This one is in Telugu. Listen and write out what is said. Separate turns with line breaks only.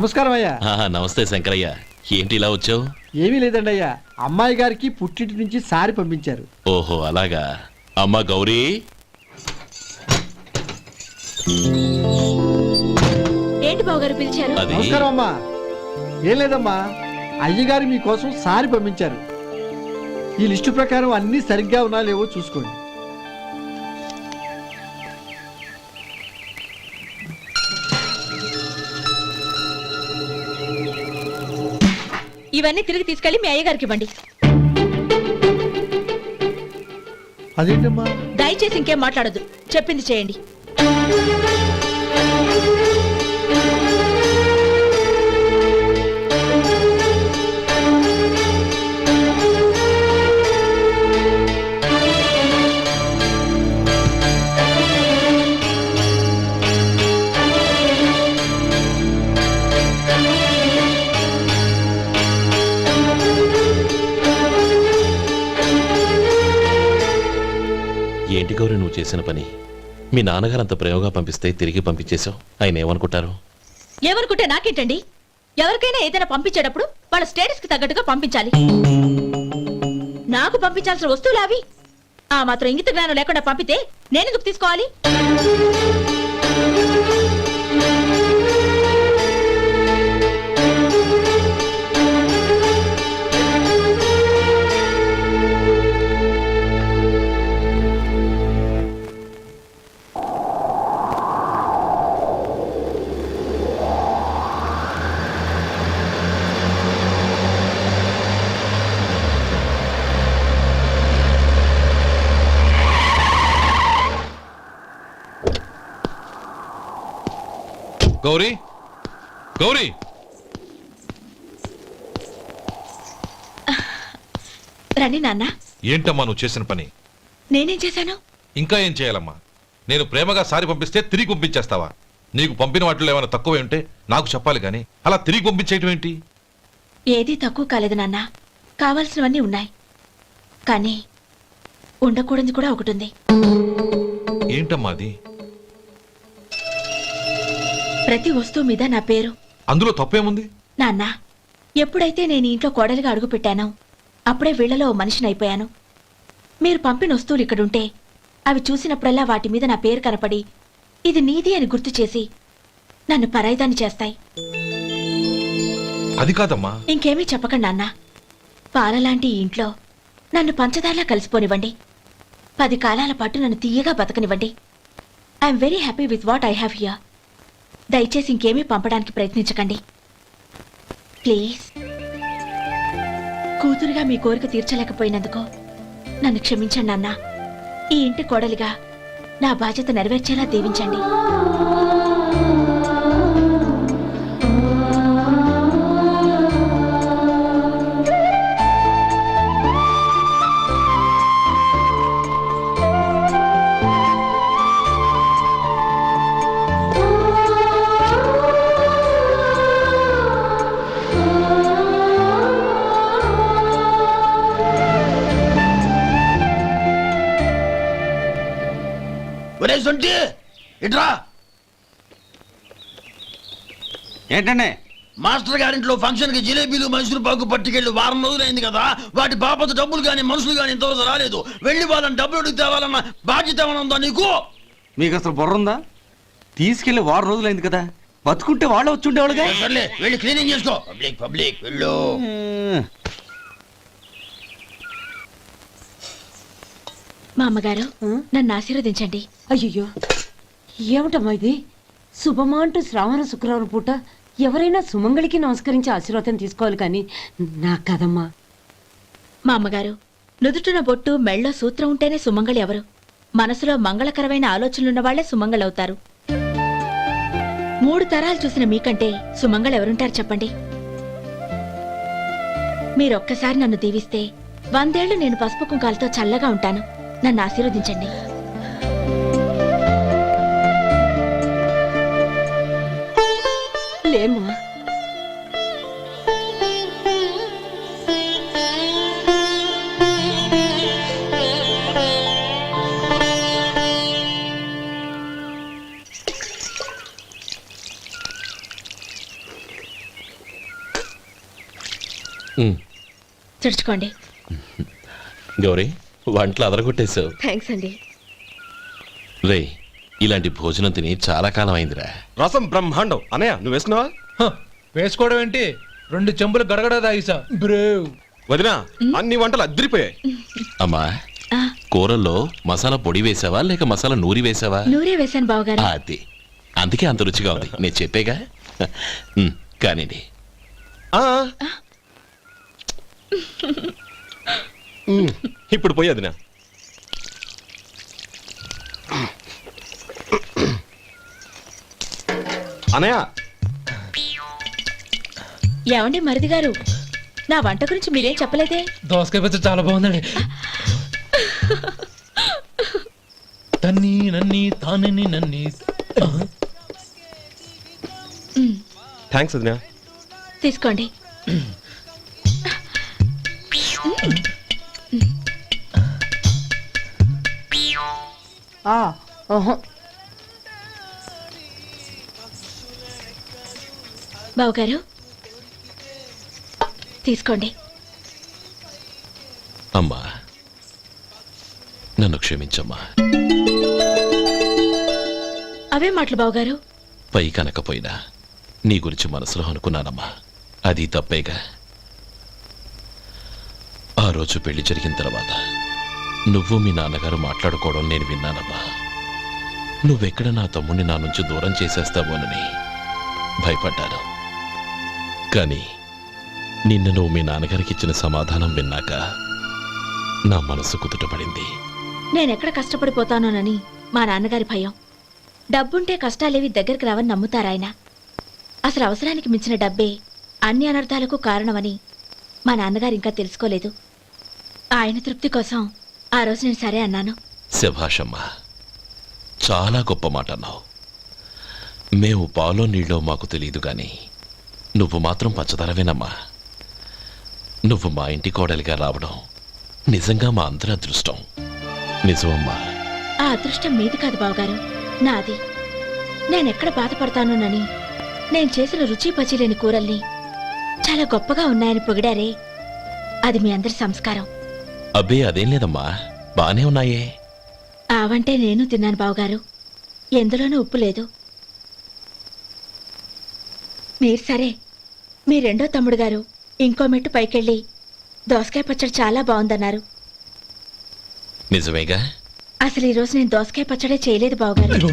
నమస్కారం అయ్యా.
నమస్తే శంకరయ్య, ఏంటి ఇలా వచ్చావు?
ఏమీ లేదండి అయ్యా, అమ్మాయి గారికి పుట్టింటి నుంచి సారి పంపించారు.
ఓహో అలాగా. అమ్మా గౌరీ,
ఏంటి బావగారు పిలిచారు?
నమస్కారం అమ్మా. ఏం లేదమ్మా, అయ్యగారు మీకోసం సారి పంపించారు. ఈ లిస్టు ప్రకారం అన్ని సరిగ్గా ఉన్నా లేవో చూసుకోండి.
ఇవన్నీ తిరిగి తీసుకెళ్లి మీ అయ్యగారికి ఇవ్వండి.
అదేంటమ్మా?
దయచేసి ఇంకేం మాట్లాడొద్దు, చెప్పింది చేయండి.
ఏంటి గౌరీ నువ్వు చేసిన పని? మీ నాన్నగారు అంత ప్రేమగా పంపిస్తే తిరిగి పంపించేశావు. ఆయన ఏమనుకుంటారు?
ఏమనుకుంటే నాకేంటండి? ఎవరికైనా ఏదైనా పంపించేటప్పుడు వాళ్ళ స్టేటస్ కి తగ్గట్టుగా పంపించాలి. నాకు పంపించాల్సిన వస్తువులు అవి. ఆ మాత్రం ఇంగిత జ్ఞానం లేకుండా పంపితే నేనెందుకు తీసుకోవాలి?
గౌరీ, గౌరీ,
రండి నాన్న.
ఏంటమ్మా నువ్వు చేసిన పని?
నేనేం చేశాను?
ఇంకా ఏం చేయాలమ్మా? నేను ప్రేమగా సారి పంపిస్తే తిరిగి పంపించేస్తావా? నీకు పంపిన వాటిలో ఏమైనా తక్కువ ఉంటే నాకు చెప్పాలి కానీ అలా తిరిగి పంపించేయటం ఏంటి?
ఏదీ తక్కువ కాలేదు నాన్న, కావాల్సినవన్నీ ఉన్నాయి. కానీ ఉండకూడదు కూడా ఒకటి ఉంది.
ఏంటమ్మా అది?
ప్రతి వస్తువు మీద నా పేరు.
అందులో తప్పేముంది?
నాన్న, ఎప్పుడైతే నేను ఇంట్లో కోడలిగా అడుగు పెట్టానో అప్పుడే వీళ్లలో మనిషిని అయిపోయాను. మీరు పంపిన వస్తువులు ఇక్కడుంటే అవి చూసినప్పుడల్లా వాటి మీద నా పేరు కనపడి ఇది నీది అని గుర్తు చేసి నన్ను పరాయిదాన్ని చేస్తాయి.
అది కాదమ్మా.
ఇంకేమీ చెప్పకండి నాన్న. పాలలాంటి ఈ ఇంట్లో నన్ను పంచదారలా కలిసిపోనివ్వండి. 10 కాలాల పాటు నన్ను తీయగా బతకనివ్వండి. I'm very happy with what I have here. దయచేసి ఇంకేమీ పంపడానికి ప్రయత్నించకండి ప్లీజ్. కూతురుగా మీ కోరిక తీర్చలేకపోయినందుకు నన్ను క్షమించండి నాన్న. ఈ ఇంటి కోడలిగా నా బాధ్యత నెరవేర్చేలా దీవించండి.
ఏంటండి?
మాస్టర్ గారింట్లో ఫంక్షన్ కి జిలేబీలు మైసూరు పాకు పట్టుకెళ్ళి వారం రోజులైంది కదా. వాటి బాపత డబ్బులు గాని మనుషులు గాని ఇంతవరకు రాలేదు. వెళ్ళి వాళ్ళని డబ్బులు అడిగి తేవాలన్న బాధ్యత ఏమైనా ఉందా నీకు?
మీకు అసలు బుర్ర ఉందా? తీసుకెళ్లి వారం రోజులైంది కదా, బతుకుంటే వాళ్ళు వచ్చి ఉండేవాళ్ళుగా.
సర్లే, వెళ్ళి క్లీనింగ్ చేసుకో. పబ్లిక్ పబ్లిక్ వెళ్ళు.
మా అమ్మగారు నన్ను ఆశీర్వదించండి.
అయ్యో, ఏమిటమ్మా ఇది? శుభమా అంటూ శ్రావణ శుక్రవారం పూట ఎవరైనా సుమంగళికి నమస్కరించి ఆశీర్వాదం తీసుకోవాలి కానీ నాకు కదమ్మా.
మా అమ్మగారు, నుదుటిన బొట్టు మెళ్ళో సూత్రం ఉంటేనే సుమంగళి ఎవరు? మనసులో మంగళకరమైన ఆలోచనలున్న వాళ్లే సుమంగళవుతారు. 3 తరాలు చూసిన మీకంటే సుమంగళ ఎవరుంటారు చెప్పండి? మీరొక్కసారి నన్ను దీవిస్తే 100 ఏళ్లు నేను పసుపు కుంకాలతో చల్లగా ఉంటాను. నన్ను ఆశీర్వదించండి.
లేమ్మా,
తుడుచుకోండి.
గౌరీ వంటలు అదరగొట్టేశావు.
థ్యాంక్స్ అండి.
రే ఇలాంటి భోజనం తిని చాలా కాలం అయిందిరా.
రసం బ్రహ్మాండం. అనయ్య నువ్వు వేసుకున్నావా?
వేసుకోవడం ఏంటి, 2 చెంబులు గడగడ తాగిసా బ్రేవ్.
వదినా అన్ని వంటలు అద్దరిపోయాయి.
అమ్మా
ఆ,
కూరల్లో మసాలా పొడి వేసావా లేక మసాలా నూరి వేసావా?
నూరే వేశాను బావగారు.
అది అందుకే అంత రుచిగా ఉంది. నేను చెప్పేగా. కానివ్వండి.
ఆ. ఇప్పుడు పోయి వదినా. అనయ్య
ఏమండి మరిది గారు, నా వంట గురించి మీరేం చెప్పలేదే?
దోసకాయ పచ్చడి చాలా బాగుందండి. తన్ని నన్ని తానని నన్ని.
థ్యాంక్స్ వదినా.
తీసుకోండి.
ఓహో.
బావగారు తీసుకోండి.
అమ్మా నన్ను క్షమించమ్మా.
అవే మాటలు బావగారు.
పై కనకపోయినా నీ గురించి మనసులో అనుకున్నానమ్మా. అది తప్పేగా. ఆ రోజు పెళ్లి జరిగిన తర్వాత నువ్వు మీ నాన్నగారు మాట్లాడుకోవడం నేను విన్నానమ్మా. నువ్వెక్కడ నా తమ్ముడిని నా నుంచి దూరం చేసేస్తావోనని భయపడ్డాను. కానీ నిన్న నువ్వు మీ నాన్నగారికి ఇచ్చిన సమాధానం విన్నాక నా మనసు కుదుటపడింది.
నేనెక్కడ కష్టపడిపోతానోనని మా నాన్నగారి భయం. డబ్బుంటే కష్టాలేవి దగ్గరికి రావని నమ్ముతారాయన. అసలు అవసరానికి మించిన డబ్బే అన్ని అనర్థాలకు కారణమని మా నాన్నగారు ఇంకా తెలుసుకోలేదు. ఆయన తృప్తి కోసం ఆ రోజు నేను సరే అన్నాను.
శభాషమ్మా, చాలా గొప్ప మాట అన్నావు. మేము పాలో నీళ్ళో మాకు తెలియదు గాని నువ్వు మాత్రం పచ్చదరవేనమ్మా. నువ్వు మా ఇంటి కోడలిగా రావడం నిజంగా మా అందరి అదృష్టం. నిజమమ్మా.
ఆ అదృష్టం మీది కాదు బావగారు, నాది. నేనెక్కడ బాధపడతానోనని నేను చేసిన రుచి పచిలేని కూరల్ని చాలా గొప్పగా ఉన్నాయని పొగిడారే, అది మీ అందరి సంస్కారం.
అబ్బే అదేం లేదమ్మా, బానే ఉన్నాయే.
ఆవంటే నేను తిన్నాను బావగారు, ఎందులోనూ ఉప్పు లేదు. మీరు సరే, మీ రెండో తమ్ముడు గారు ఇంకో మెట్టు పైకెళ్ళి దోసకాయ పచ్చడి చాలా బాగుందన్నారు.
నిజమేగా?
అసలు ఈరోజు నేను దోసకాయ పచ్చడే చేయలేదు బావగారు.